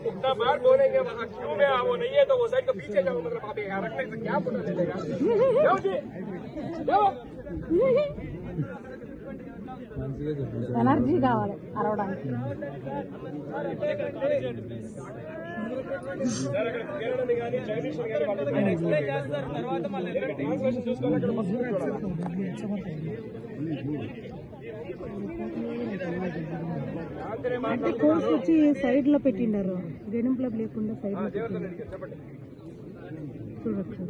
इतना बार बोलेंगे वहाँ क्यों में वो नहीं है तो वो साइड को पीछे जाओ, मतलब आप यहाँ रखने से क्या पता चलेगा। जाओ जी जाओ। ఎనర్జీ కావాలి అరవడానికి. కానీ జగదీష్ తర్వాత మళ్ళీ ట్రాన్స్లేషన్ చూసుకోవాలి. అక్కడ అంటే కోర్స్ వచ్చి సైడ్ లో పెట్టిండారు, గెనుంపులో లేకుండా సైడ్ లో చూడొచ్చు.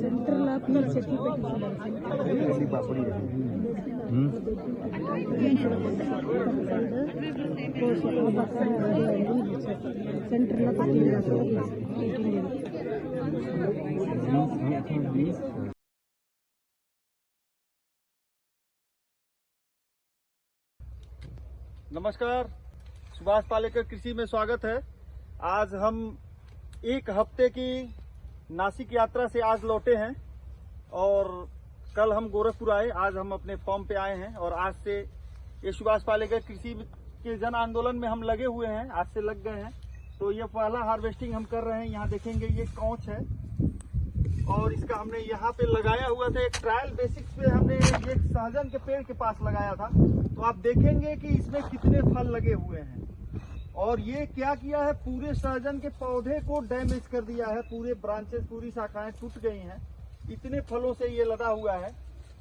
సెంటర్ లో చెట్లు పెట్టించారు. సెంటర్ లో పెట్టిండారు. नमस्कार, सुभाष पालेकर कृषि में स्वागत है। आज हम एक हफ्ते की नासिक यात्रा से आज लौटे हैं और कल हम गोरखपुर आए। आज हम अपने फॉर्म पे आए हैं और आज से ये सुभाष पालेकर कृषि के जन आंदोलन में हम लगे हुए हैं, आज से लग गए हैं। तो ये पहला हार्वेस्टिंग हम कर रहे हैं। यहाँ देखेंगे ये कौच है और इसका हमने यहाँ पे लगाया हुआ था, एक ट्रायल बेसिक्स पे हमने एक सहजन के पेड़ के पास लगाया था। तो आप देखेंगे कि इसमें कितने फल लगे हुए हैं और ये क्या किया है, पूरे सहजन के पौधे को डैमेज कर दिया है। पूरे ब्रांचेस, पूरी शाखाएं टूट गई हैं, इतने फलों से ये लदा हुआ है।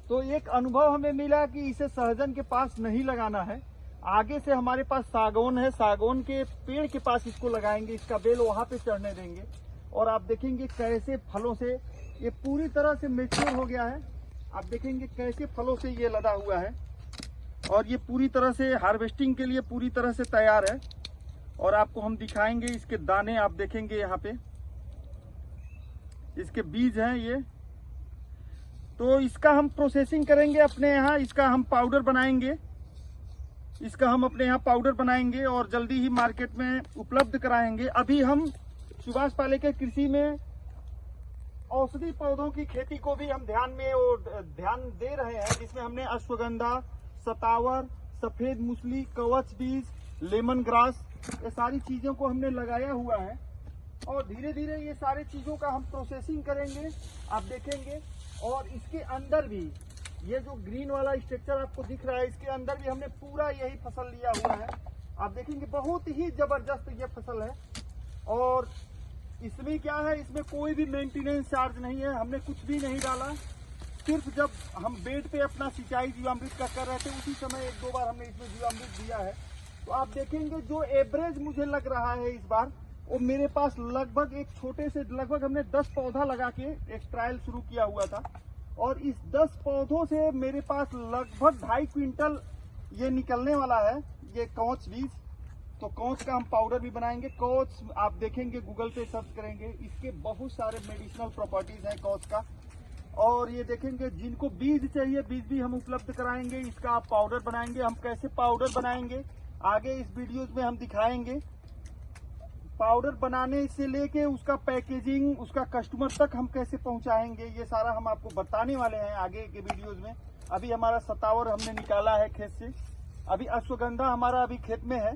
तो एक अनुभव हमें मिला कि इसे सहजन के पास नहीं लगाना है। आगे से हमारे पास सागौन है, सागौन के पेड़ के पास इसको लगाएंगे, इसका बेल वहां पे चढ़ने देंगे और आप देखेंगे कैसे फलों से ये पूरी तरह से मैच्योर हो गया है। आप देखेंगे कैसे फलों से ये लदा हुआ है और ये पूरी तरह से हार्वेस्टिंग के लिए पूरी तरह से तैयार है। और आपको हम दिखाएंगे इसके दाने, आप देखेंगे यहाँ पे इसके बीज हैं ये। तो इसका हम प्रोसेसिंग करेंगे अपने यहाँ, इसका हम पाउडर बनाएंगे, इसका हम अपने यहाँ पाउडर बनाएंगे और जल्दी ही मार्केट में उपलब्ध कराएंगे। अभी हम सुभाष पालेकर कृषि में औषधि पौधों की खेती को भी हम ध्यान दे रहे हैं, जिसमें हमने अश्वगंधा, सतावर, सफेद मूसली, कवच बीज, लेमन ग्रास, ये सारी चीजों को हमने लगाया हुआ है और धीरे धीरे ये सारी चीजों का हम प्रोसेसिंग करेंगे, आप देखेंगे। और इसके अंदर भी ये जो ग्रीन वाला स्ट्रक्चर आपको दिख रहा है, इसके अंदर भी हमने पूरा यही फसल लिया हुआ है। आप देखेंगे बहुत ही जबरदस्त ये फसल है और इसमें क्या है, इसमें कोई भी मेंटेनेंस चार्ज नहीं है, हमने कुछ भी नहीं डाला। सिर्फ जब हम बेड पे अपना सिंचाई जीवामृत का कर रहे थे उसी समय एक दो बार हमने इसमें जीवामृत दिया है। तो आप देखेंगे जो एवरेज मुझे लग रहा है इस बार, वो मेरे पास लगभग एक छोटे से लगभग हमने 10 पौधा लगा के एक ट्रायल शुरू किया हुआ था और इस 10 पौधों से मेरे पास लगभग 2.5 क्विंटल ये निकलने वाला है, ये कौच बीज। तो कौच का हम पाउडर भी बनाएंगे। कौच आप देखेंगे, गूगल पे सर्च करेंगे, इसके बहुत सारे मेडिसिनल प्रॉपर्टीज हैं कौच का। और ये देखेंगे जिनको बीज चाहिए, बीज भी हम उपलब्ध कराएंगे। इसका आप पाउडर बनाएंगे। हम कैसे पाउडर बनाएंगे आगे इस वीडियोज में हम दिखाएंगे। पाउडर बनाने से लेके उसका पैकेजिंग, उसका कस्टमर तक हम कैसे पहुंचाएंगे, ये सारा हम आपको बताने वाले हैं आगे के वीडियोज में। अभी हमारा सतावर हमने निकाला है खेत से, अभी अश्वगंधा हमारा अभी खेत में है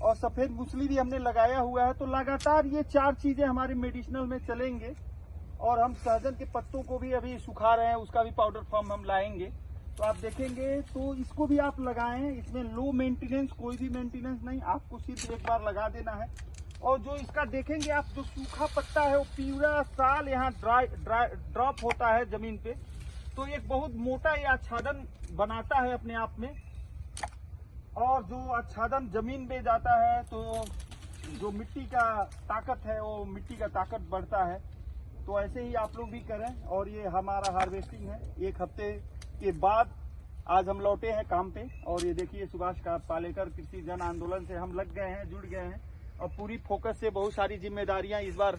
और सफेद मूसली भी हमने लगाया हुआ है। तो लगातार ये 4 चीजें हमारे मेडिसिनल में चलेंगे और हम सहजन के पत्तों को भी अभी सुखा रहे हैं, उसका भी पाउडर फॉर्म हम लाएंगे। तो आप देखेंगे, तो इसको भी आप लगाएं। इसमें लो मेंटेनेंस, कोई भी मेंटेनेंस नहीं, आपको सिर्फ एक बार लगा देना है। और जो इसका देखेंगे आप, जो सूखा पत्ता है वो पूरा साल यहाँ ड्रॉप होता है जमीन पे। तो एक बहुत मोटा ये आच्छादन बनाता है अपने आप में और जो आच्छादन जमीन में जाता है तो जो मिट्टी का ताकत है वो मिट्टी का ताकत बढ़ता है। तो ऐसे ही आप लोग भी करें। और ये हमारा हार्वेस्टिंग है, एक हफ्ते के बाद आज हम लौटे हैं काम पे। और ये देखिए सुभाष का पालेकर कृषि जन आंदोलन से हम लग गए हैं, जुड़ गए हैं और पूरी फोकस से बहुत सारी जिम्मेदारियां इस बार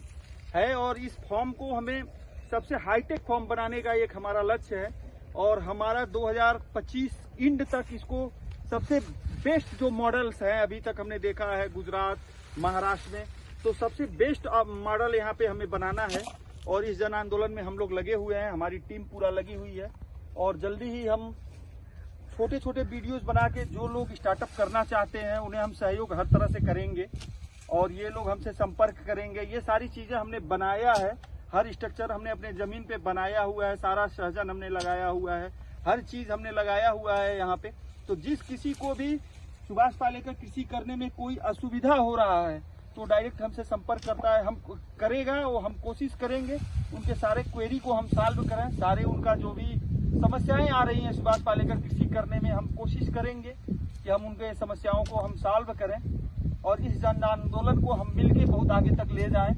है। और इस फॉर्म को हमें सबसे हाईटेक फॉर्म बनाने का एक हमारा लक्ष्य है और हमारा 2025 इंड तक इसको सबसे बेस्ट जो मॉडल्स हैं अभी तक हमने देखा है गुजरात, महाराष्ट्र में, तो सबसे बेस्ट मॉडल यहाँ पे हमें बनाना है। और इस जन आंदोलन में हम लोग लगे हुए हैं, हमारी टीम पूरा लगी हुई है और जल्दी ही हम छोटे छोटे वीडियोस बना के जो लोग स्टार्टअप करना चाहते हैं उन्हें हम सहयोग हर तरह से करेंगे और ये लोग हमसे संपर्क करेंगे। ये सारी चीजें हमने बनाया है, हर स्ट्रक्चर हमने अपने जमीन पे बनाया हुआ है, सारा सहजन हमने लगाया हुआ है, हर चीज हमने लगाया हुआ है यहाँ पे। तो जिस किसी को भी सुभाष पालेकर कृषि करने में कोई असुविधा हो रहा है तो डायरेक्ट हमसे संपर्क करता है, हम करेगा और हम कोशिश करेंगे उनके सारे क्वेरी को हम सॉल्व करें। सारे उनका जो भी समस्याएं आ रही हैं सुभाष पालेकर कृषि करने में, हम कोशिश करेंगे कि हम उनके समस्याओं को हम सॉल्व करें और इस जन आंदोलन को हम मिलके बहुत आगे तक ले जाएं,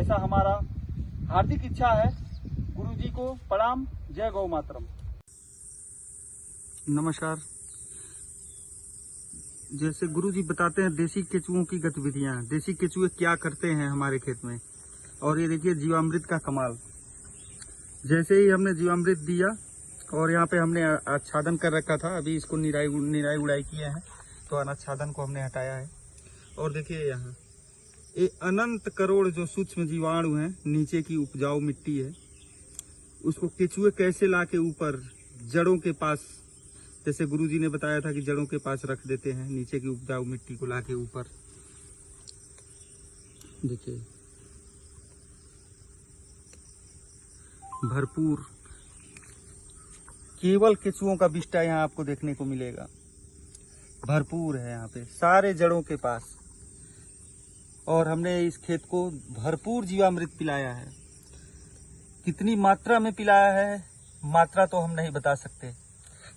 ऐसा हमारा हार्दिक इच्छा है। गुरु जी को प्रणाम। जय गौ मातरम। नमस्कार। जैसे गुरु जी बताते हैं देसी केचुओं की गतिविधियां, देसी केचुए क्या करते हैं हमारे खेत में। और ये देखिए जीवामृत का कमाल। जैसे ही हमने जीवामृत दिया और यहाँ पे हमने आच्छादन कर रखा था, अभी इसको निराई उड़ाई किए हैं तो अनाच्छादन को हमने हटाया है। और देखिए यहाँ ये अनंत करोड़ जो सूक्ष्म जीवाणु हैं, नीचे की उपजाऊ मिट्टी है, उसको केचुए कैसे लाके ऊपर जड़ों के पास, जैसे गुरुजी ने बताया था कि जड़ों के पास रख देते हैं, नीचे की उपजाऊ मिट्टी को लाके ऊपर। देखिए भरपूर केवल केचुओं का विष्टा यहाँ आपको देखने को मिलेगा, भरपूर है यहाँ पे सारे जड़ों के पास। और हमने इस खेत को भरपूर जीवामृत पिलाया है। कितनी मात्रा में पिलाया है, मात्रा तो हम नहीं बता सकते।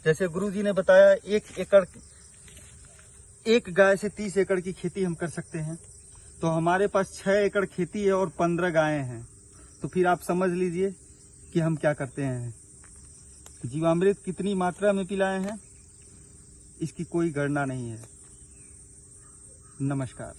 जैसे गुरुजी ने बताया 1 एकड़, एक गाय से 30 एकड़ की खेती हम कर सकते हैं, तो हमारे पास 6 एकड़ खेती है और 15 गायें हैं। तो फिर आप समझ लीजिए कि हम क्या करते हैं। जीवामृत कितनी मात्रा में पिलाए हैं इसकी कोई गणना नहीं है। नमस्कार।